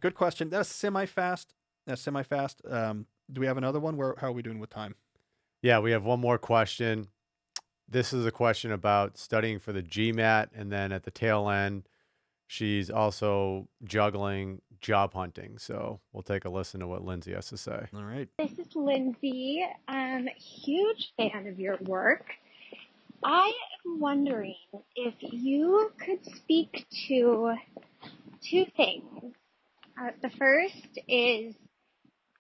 good question. That's semi-fast. That's semi-fast. Do we have another one? How are we doing with time? Yeah, we have one more question. This is a question about studying for the GMAT, and then at the tail end, she's also juggling job hunting. So we'll take a listen to what Lindsay has to say. All right. This is Lindsay. Huge fan of your work. I am wondering if you could speak to two things. The first is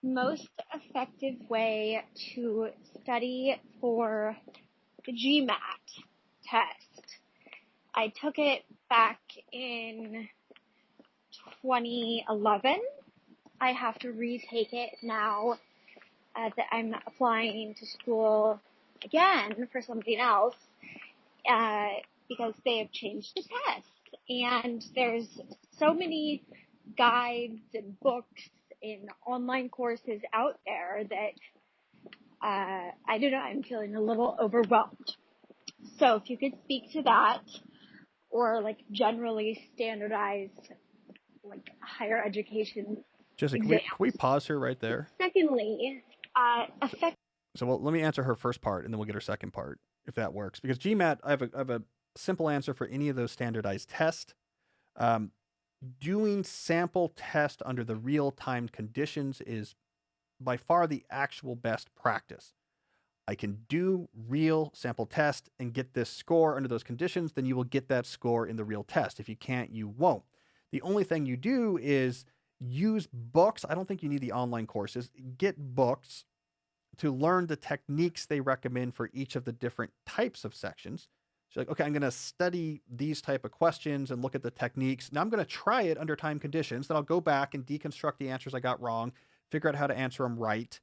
most effective way to study for the GMAT test. I took it back in 2011. I have to retake it now that I'm applying to school again for something else because they have changed the test. And there's so many guides and books and online courses out there that I don't know, I'm feeling a little overwhelmed. So if you could speak to that, or like generally standardized like higher education Jessica, exams. can we pause here right there? Secondly, So let me answer her first part, and then we'll get her second part, if that works. Because GMAT, I have a simple answer for any of those standardized tests. Doing sample test under the real-time conditions is by far the actual best practice. I can do real sample test and get this score under those conditions, then you will get that score in the real test. If you can't, you won't. The only thing you do is use books. I don't think you need the online courses. Get books to learn the techniques they recommend for each of the different types of sections. So like, okay, I'm going to study these type of questions and look at the techniques. Now I'm going to try it under time conditions. Then I'll go back and deconstruct the answers I got wrong, figure out how to answer them right,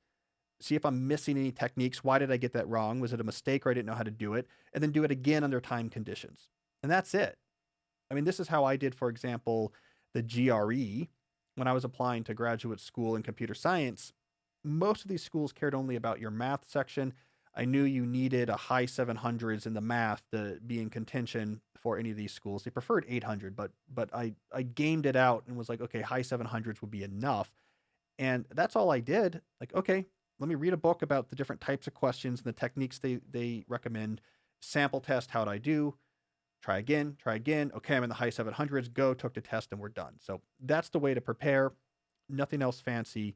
see if I'm missing any techniques. Why did I get that wrong? Was it a mistake or I didn't know how to do it? And then do it again under time conditions. And that's it. I mean, this is how I did, for example, the GRE when I was applying to graduate school in computer science. Most of these schools cared only about your math section. I knew you needed a high 700s in the math to be in contention for any of these schools. They preferred 800, but I gamed it out and was like, okay, high 700s would be enough. And that's all I did. Like, okay, let me read a book about the different types of questions and the techniques they recommend. Sample test, how'd I do? Try again, try again. Okay, I'm in the high 700s. Go, took the test, and we're done. So that's the way to prepare. Nothing else fancy.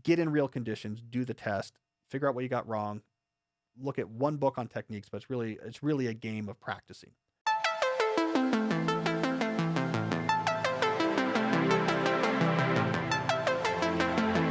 Get in real conditions, do the test, figure out what you got wrong, look at one book on techniques, but it's really a game of practicing.